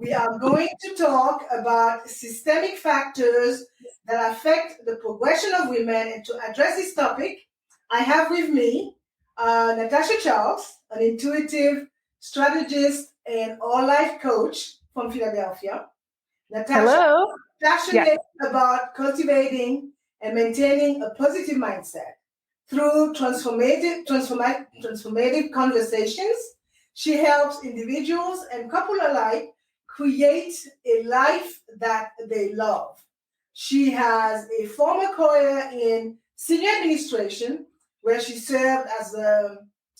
We are going to talk about systemic factors that affect the progression of women. And to address this topic, I have with me Natasha Charles, an intuitive strategist and all-life coach from Philadelphia. Natasha Hello. is passionate about cultivating and maintaining a positive mindset. Through transformative conversations, she helps individuals and couples alike create a life that they love. She has a former career in senior administration where she served as a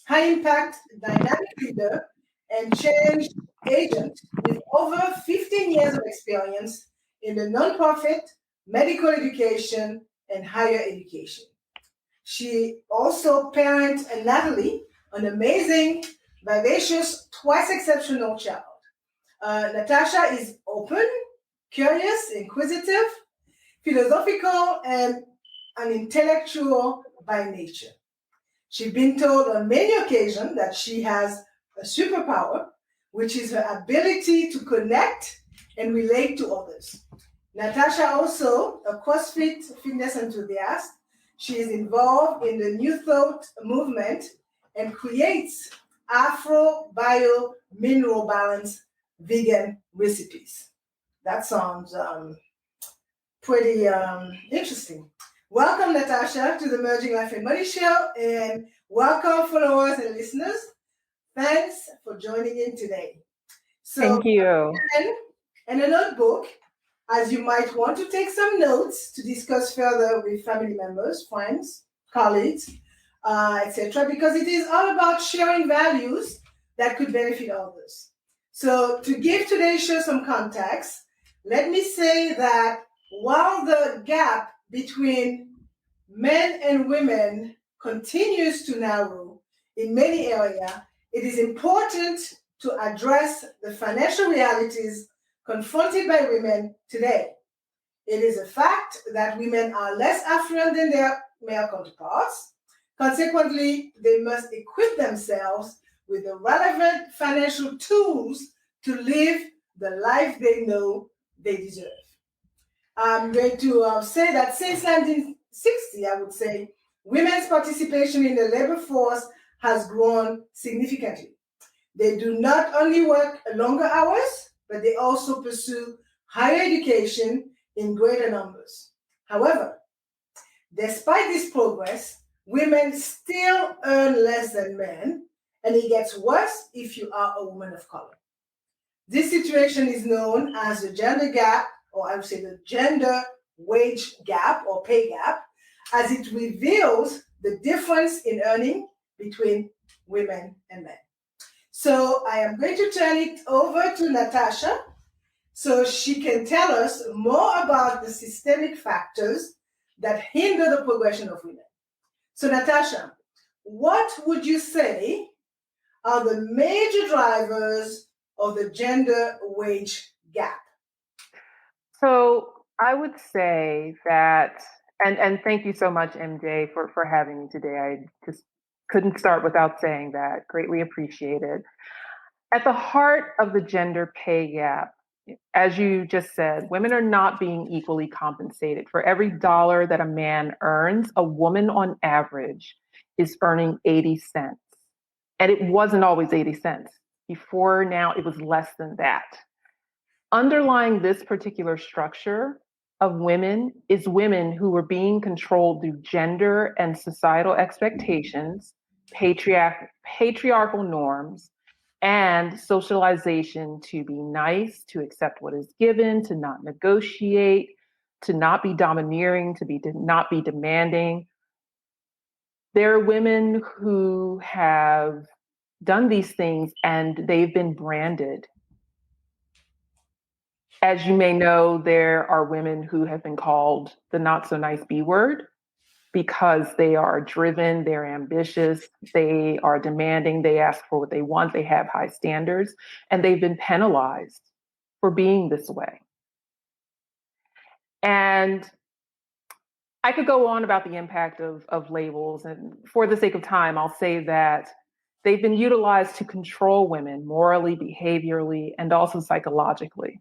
high-impact dynamic leader and change agent with over 15 years of experience in the nonprofit, medical education, and higher education. She also parents Natalie, an amazing, vivacious, twice exceptional child. Natasha is open, curious, inquisitive, philosophical, and an intellectual by nature. She's been told on many occasions that she has a superpower, which is her ability to connect and relate to others. Natasha also a CrossFit fitness enthusiast. She is involved in the New Thought movement and creates Afro Bio Mineral Balance vegan recipes. That sounds pretty interesting. Welcome, Natasha, to the Merging Life and Money Show, and welcome, followers and listeners. Thanks for joining in today. So, thank you. And a notebook, as you might want to take some notes to discuss further with family members, friends, colleagues, etc., because it is all about sharing values that could benefit others. So to give today's show some context, let me say that while the gap between men and women continues to narrow in many areas, it is important to address the financial realities confronted by women today. It is a fact that women are less affluent than their male counterparts. Consequently, they must equip themselves with the relevant financial tools to live the life they know they deserve. I'm going to say that since 1960, I would say, women's participation in the labor force has grown significantly. They do not only work longer hours, but they also pursue higher education in greater numbers. However, despite this progress, women still earn less than men, and it gets worse if you are a woman of color. This situation is known as the gender gap, or I would say the gender wage gap or pay gap, as it reveals the difference in earning between women and men. So I am going to turn it over to Natasha so she can tell us more about the systemic factors that hinder the progression of women. So Natasha, what would you say are the major drivers of the gender wage gap? So I would say that, and thank you so much, MJ, for having me today. I just couldn't start without saying that. Greatly appreciated. At the heart of the gender pay gap, as you just said, women are not being equally compensated. For every dollar that a man earns, a woman on average is earning 80 cents. And it wasn't always 80 cents. Before now, it was less than that. Underlying this particular structure of women is women who were being controlled through gender and societal expectations, patriarchal norms, and socialization to be nice, to accept what is given, to not negotiate, to not be domineering, not be demanding. There are women who have done these things and they've been branded. As you may know, there are women who have been called the not so nice B word because they are driven, they're ambitious, they are demanding, they ask for what they want, they have high standards, and they've been penalized for being this way. And I could go on about the impact of labels, and for the sake of time, I'll say that They've been utilized to control women morally, behaviorally, and also psychologically.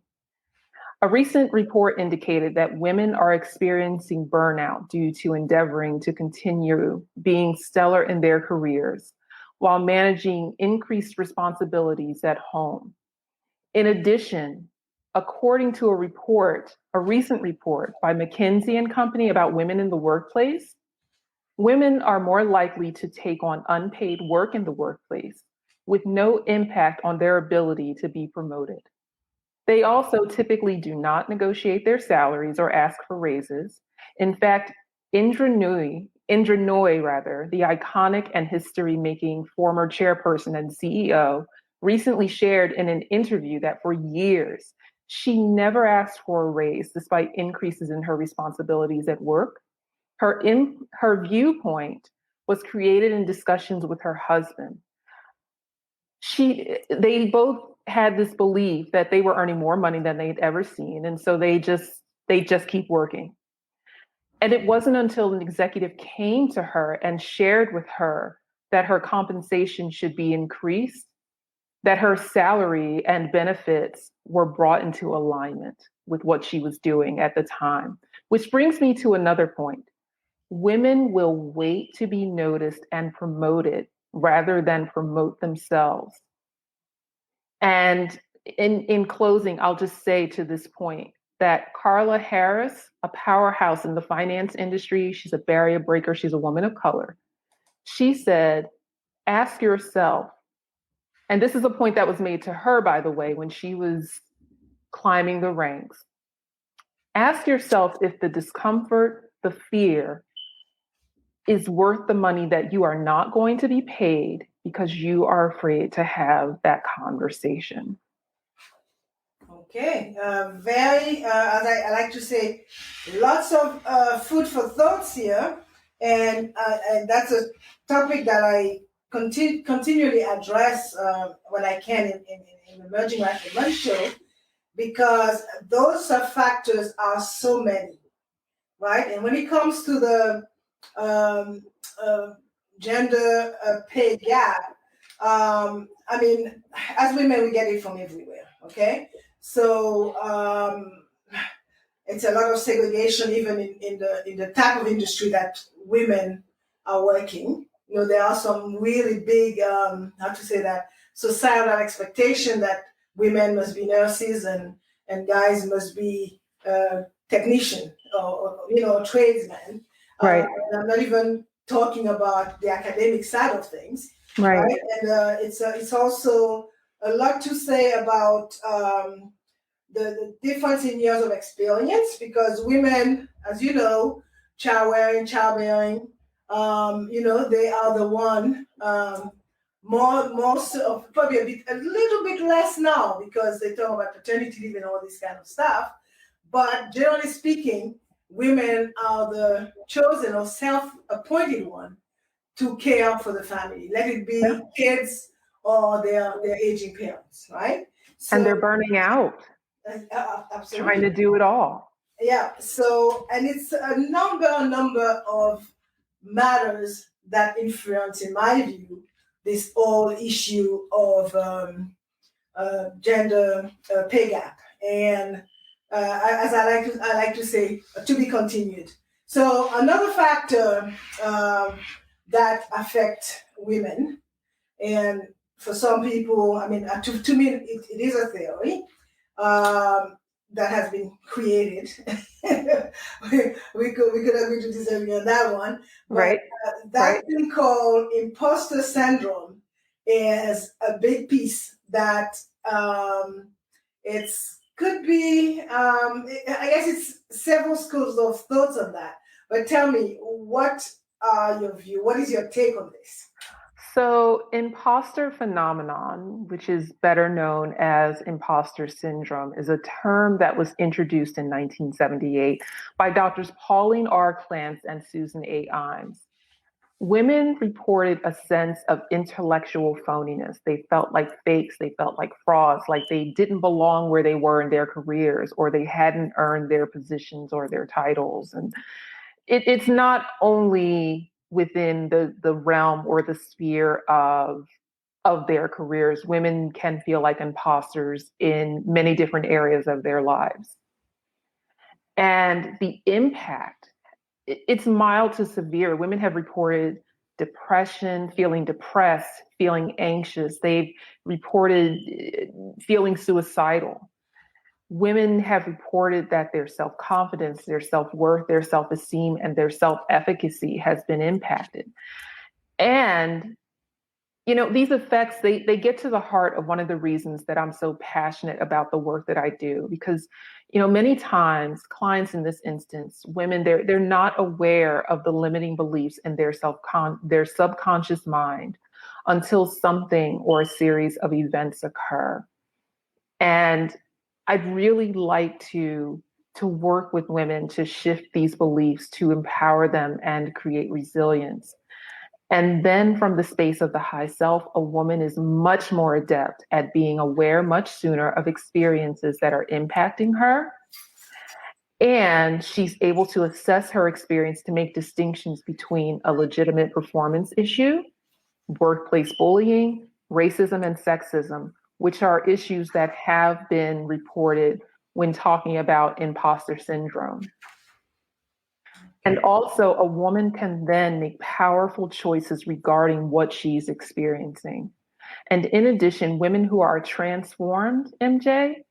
A recent report indicated that women are experiencing burnout due to endeavoring to continue being stellar in their careers while managing increased responsibilities at home. In addition, according to a recent report by McKinsey and Company about women in the workplace, women are more likely to take on unpaid work in the workplace with no impact on their ability to be promoted. They also typically do not negotiate their salaries or ask for raises. In fact, Indra Nooyi, the iconic and history-making former chairperson and CEO, recently shared in an interview that for years, she never asked for a raise despite increases in her responsibilities at work. Her viewpoint was created in discussions with her husband. They both had this belief that they were earning more money than they'd ever seen, and so they just keep working. And it wasn't until an executive came to her and shared with her that her compensation should be increased, that her salary and benefits were brought into alignment with what she was doing at the time. Which brings me to another point. Women will wait to be noticed and promoted rather than promote themselves. And in closing, I'll just say to this point that Carla Harris, a powerhouse in the finance industry, she's a barrier breaker, she's a woman of color. She said, ask yourself, and this is a point that was made to her, by the way, when she was climbing the ranks. Ask yourself if the discomfort, the fear, is worth the money that you are not going to be paid because you are afraid to have that conversation. Okay, very, as I like to say, lots of food for thoughts here. And that's a topic that I continually address when I can in Emerging Life and Money Show, because those factors are so many, right? And when it comes to the gender pay gap, I mean, as women, we get it from everywhere, okay? So it's a lot of segregation even in the type of industry that women are working. You know, there are some really big, how to say that, societal expectation that women must be nurses and guys must be technician or tradesmen. Right. And I'm not even talking about the academic side of things. Right. And it's also a lot to say about the difference in years of experience, because women, as you know, childbearing, they are the one most of probably a little bit less now because they talk about paternity leave and all this kind of stuff. But generally speaking, women are the chosen or self-appointed one to care for the family. Let it be kids or their aging parents, right? So, and they're burning out. Absolutely. Trying to do it all. Yeah. So, and it's a number of matters that influence, in my view, this whole issue of gender pay gap. And as I like to say, to be continued. So another factor that affects women, and for some people, I mean, to me, it is a theory that has been created. we could agree to disagree on that one. But, right. That thing called imposter syndrome is a big piece that could be, I guess it's several schools of thoughts on that. But tell me, what are your view? What is your take on this? So, imposter phenomenon, which is better known as imposter syndrome, is a term that was introduced in 1978 by doctors Pauline R. Clance and Susan A. Imes. Women reported a sense of intellectual phoniness. They felt like fakes, they felt like frauds, like they didn't belong where they were in their careers, or they hadn't earned their positions or their titles. And it's not only within the realm or the sphere of of their careers. Women can feel like imposters in many different areas of their lives. And the impact, it's mild to severe. Women have reported depression, feeling depressed, feeling anxious. They've reported feeling suicidal. Women have reported that their self-confidence, their self-worth, their self-esteem, and their self-efficacy has been impacted. And these effects, they get to the heart of one of the reasons that I'm so passionate about the work that I do, because, many times clients in this instance, women, they're not aware of the limiting beliefs in their subconscious mind until something or a series of events occur. And I'd really like to work with women to shift these beliefs, to empower them and create resilience. And then from the space of the high self, a woman is much more adept at being aware much sooner of experiences that are impacting her. And she's able to assess her experience to make distinctions between a legitimate performance issue, workplace bullying, racism, and sexism, which are issues that have been reported when talking about imposter syndrome. And also, a woman can then make powerful choices regarding what she's experiencing. And in addition, women who are transformed, MJ,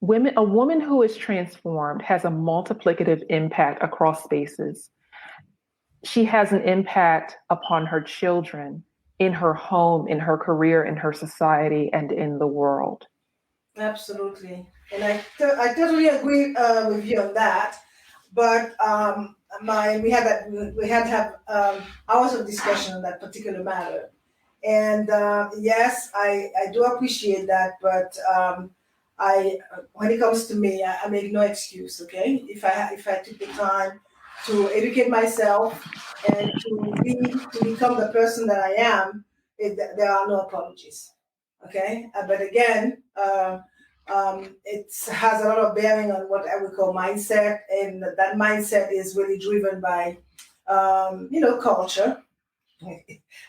a woman who is transformed has a multiplicative impact across spaces. She has an impact upon her children, in her home, in her career, in her society, and in the world. Absolutely. And I totally agree with you on that. But we had to have hours of discussion on that particular matter. And yes, I do appreciate that. But when it comes to me, I make no excuse. Okay, if I took the time to educate myself and to become the person that I am, there are no apologies. Okay, but again. It has a lot of bearing on what I would call mindset, and that mindset is really driven by, culture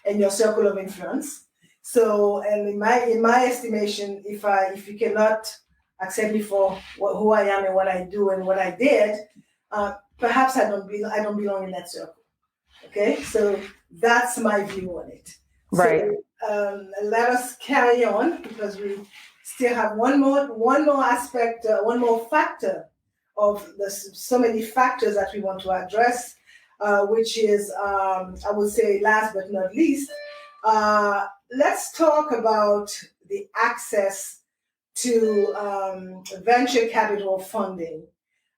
and your circle of influence. So, and in my estimation, if you cannot accept me for who I am and what I do and what I did, perhaps I don't belong in that circle. Okay, so that's my view on it. Right. So let us carry on, because we still have one more aspect, one more factor of the so many factors that we want to address, which is, I would say, last but not least, let's talk about the access to venture capital funding.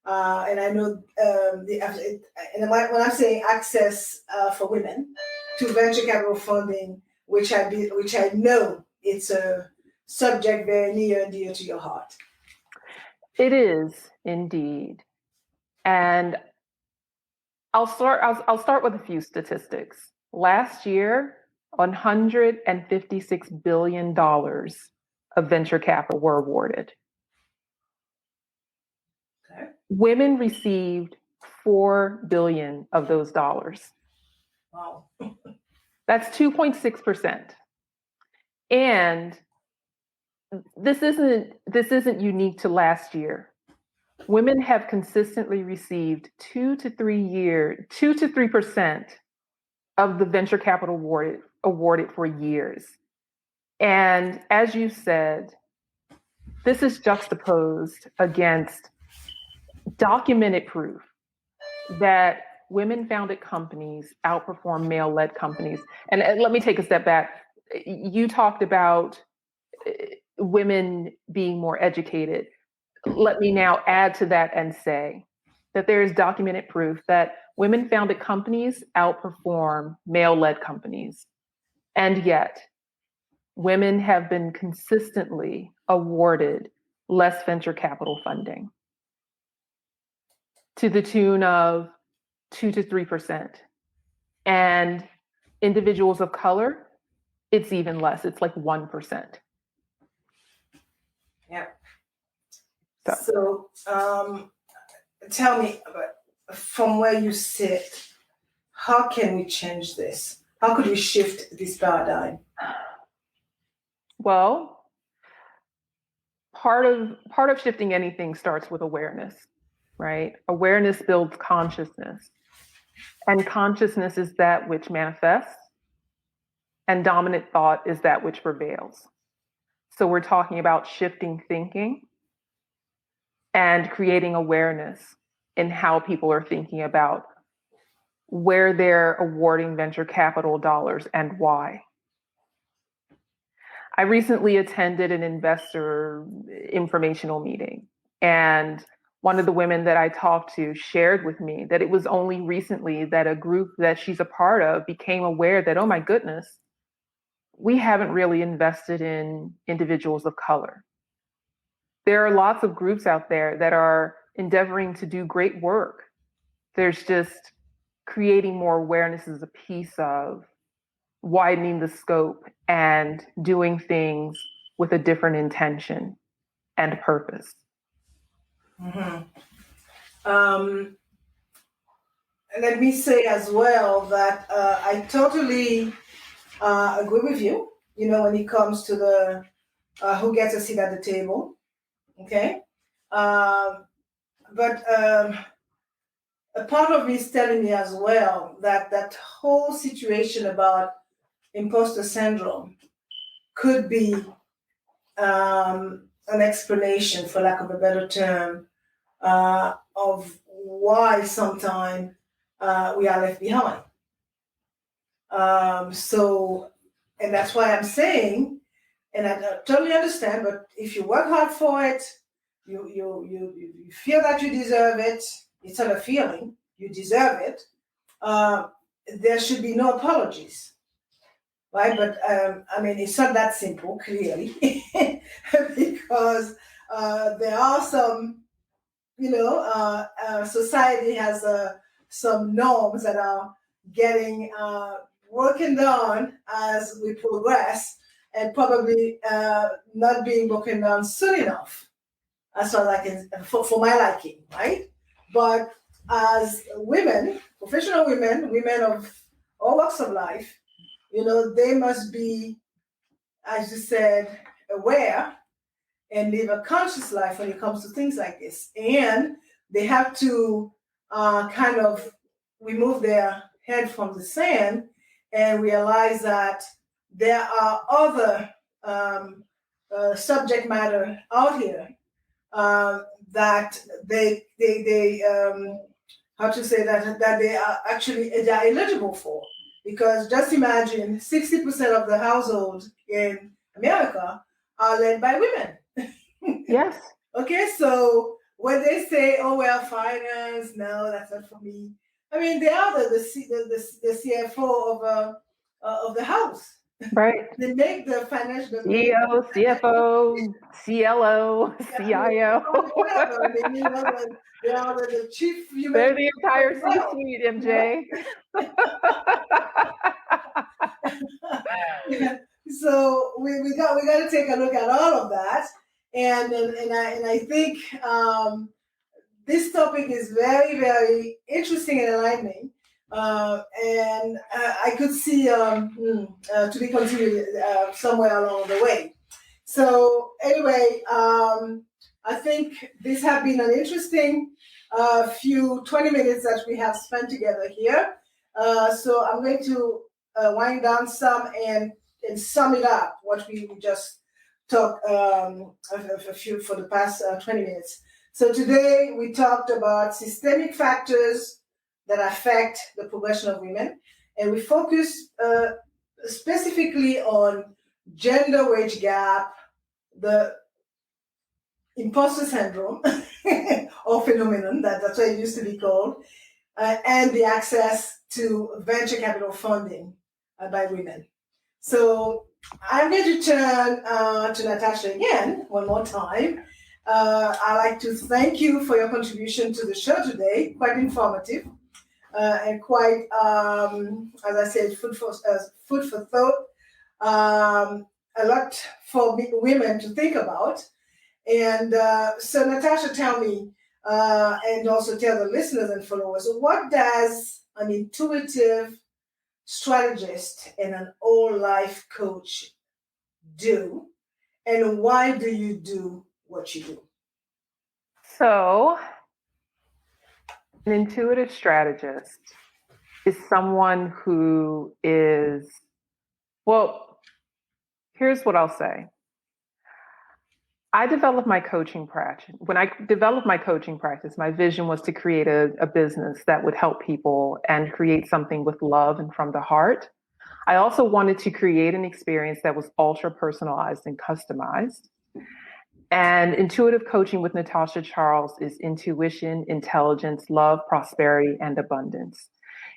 And I know, and when I'm saying access for women to venture capital funding, which I know it's a subject very near and dear to your heart. It is indeed. And I'll start with a few statistics. Last year, $156 billion of venture capital were awarded. Okay. Women received $4 billion of those dollars. Wow. That's 2.6%. And this isn't unique to last year. Women have consistently received 2 to 3% of the venture capital awarded for years. And as you said, this is juxtaposed against documented proof that women-founded companies outperform male-led companies. And let me take a step back. You talked about women being more educated. Let me now add to that and say that there is documented proof that women-founded companies outperform male-led companies. And yet, women have been consistently awarded less venture capital funding to the tune of 2 to 3%. And individuals of color, it's even less. It's like 1%. Yeah. So tell me, from where you sit, how can we change this? How could we shift this paradigm? Well, part of shifting anything starts with awareness, right? Awareness builds consciousness, and consciousness is that which manifests, and dominant thought is that which prevails. So we're talking about shifting thinking and creating awareness in how people are thinking about where they're awarding venture capital dollars and why. I recently attended an investor informational meeting, and one of the women that I talked to shared with me that it was only recently that a group that she's a part of became aware that, oh my goodness, we haven't really invested in individuals of color. There are lots of groups out there that are endeavoring to do great work. There's just creating more awareness is a piece of widening the scope and doing things with a different intention and purpose. Mm-hmm. Let me say as well that I totally agree with you, when it comes to the who gets a seat at the table. Okay. But a part of me is telling me as well that that whole situation about imposter syndrome could be an explanation, for lack of a better term, of why sometimes we are left behind. And that's why I'm saying, and I totally understand, but if you work hard for it, you feel that you deserve it. It's not a feeling, you deserve it. There should be no apologies, right? But it's not that simple, clearly, because there are some, society has some norms that are getting working down as we progress, and probably not being broken down soon enough, as far as I can, for my liking, right? But as women, professional women, women of all walks of life, they must be, as you said, aware and live a conscious life when it comes to things like this. And they have to kind of remove their head from the sand and realize that there are other subject matter out here that they how to say that they are actually they're eligible for. Because just imagine 60% of the households in America are led by women. Yes. Okay, so when they say, "Oh, well, finance," no, that's not for me. I mean, they are the CFO of the house. Right. They make the financial CEO, CFO, CLO, CIO. Whatever. I mean, they are the chief human. They're the entire C-suite, MJ. So we got to take a look at all of that, and I think this topic is very, very interesting and enlightening, and I could see to be continued somewhere along the way. So anyway, I think this has been an interesting few 20 minutes that we have spent together here. So I'm going to wind down some and sum it up what we just talked a few for the past 20 minutes. So today we talked about systemic factors that affect the progression of women, and we focused specifically on gender wage gap, the imposter syndrome or phenomenon, that's what it used to be called, and the access to venture capital funding by women. So I'm going to turn to Natasha again one more time. I'd like to thank you for your contribution to the show today, quite informative and quite, as I said, food for thought, a lot for women to think about. And so Natasha, tell me, and also tell the listeners and followers, what does an intuitive strategist and an all-life coach do and why do you do what you do? So, an intuitive strategist is someone who is, well, here's what I'll say. I developed my coaching practice. When I developed my coaching practice, my vision was to create a business that would help people and create something with love and from the heart. I also wanted to create an experience that was ultra personalized and customized. And intuitive coaching with Natasha Charles is intuition, intelligence, love, prosperity, and abundance.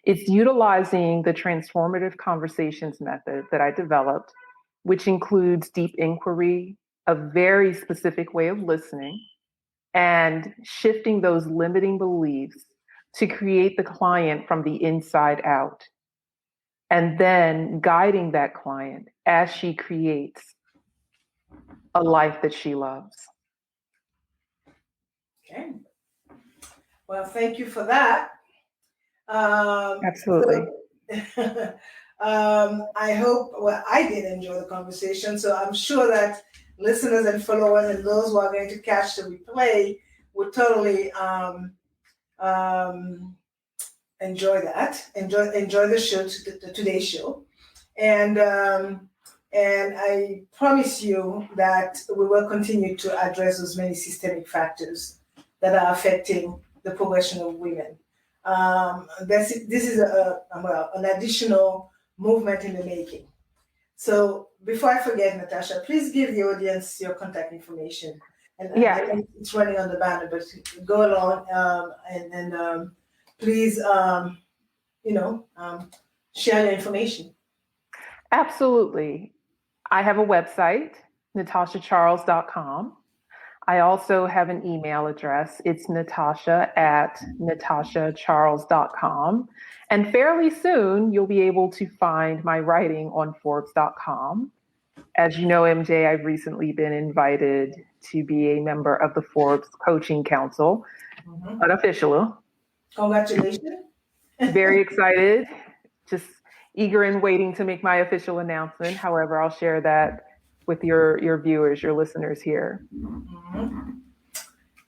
It's utilizing the transformative conversations method that I developed, which includes deep inquiry, a very specific way of listening, and shifting those limiting beliefs to create the client from the inside out. And then guiding that client as she creates a life that she loves. Okay. Well, thank you for that. Absolutely. So, I hope, well, I did enjoy the conversation, so I'm sure that listeners and followers and those who are going to catch the replay will totally enjoy that, enjoy the show, today's show, and I promise you that we will continue to address those many systemic factors that are affecting the progression of women. This is an additional movement in the making. So before I forget, Natasha, please give the audience your contact information. And Yeah. it's running on the banner, but go along and please, share your information. Absolutely. I have a website, natashacharles.com. I also have an email address. It's natasha@natashacharles.com. And fairly soon, you'll be able to find my writing on Forbes.com. As you know, MJ, I've recently been invited to be a member of the Forbes Coaching Council, unofficially. Congratulations. Very excited, just eager and waiting to make my official announcement. However, I'll share that with your viewers, your listeners here.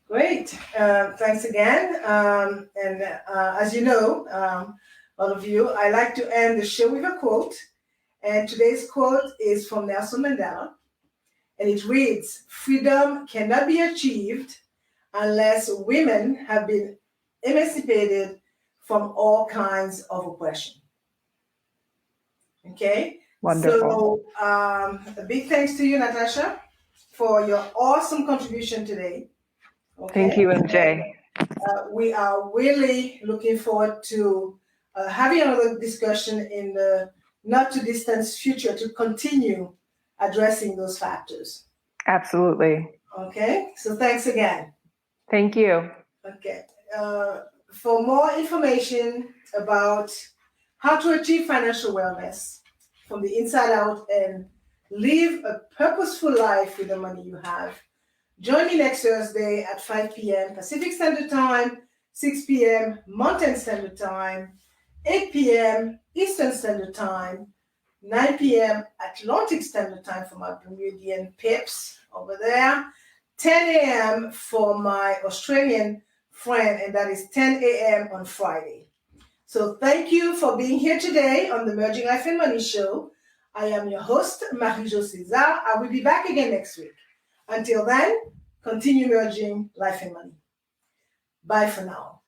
Great. Thanks again. And as you know, all of you, I like to end the show with a quote. And today's quote is from Nelson Mandela. And it reads, "Freedom cannot be achieved unless women have been emancipated from all kinds of oppression." Okay? Wonderful. So a big thanks to you, Natasha, for your awesome contribution today. Okay? Thank you, MJ. We are really looking forward to having another discussion in the not too distant future to continue addressing those factors. Absolutely. Okay, so thanks again. Thank you. Okay, for more information about how to achieve financial wellness from the inside out and live a purposeful life with the money you have, join me next Thursday at 5 p.m. Pacific Standard Time, 6 p.m. Mountain Standard Time, 8 p.m. Eastern Standard Time, 9 p.m. Atlantic Standard Time for my Bermudian pips over there, 10 a.m. for my Australian friend, and that is 10 a.m. on Friday. So thank you for being here today on the Merging Life and Money Show. I am your host, Marie-Jo Cesar. I will be back again next week. Until then, continue merging life and money. Bye for now.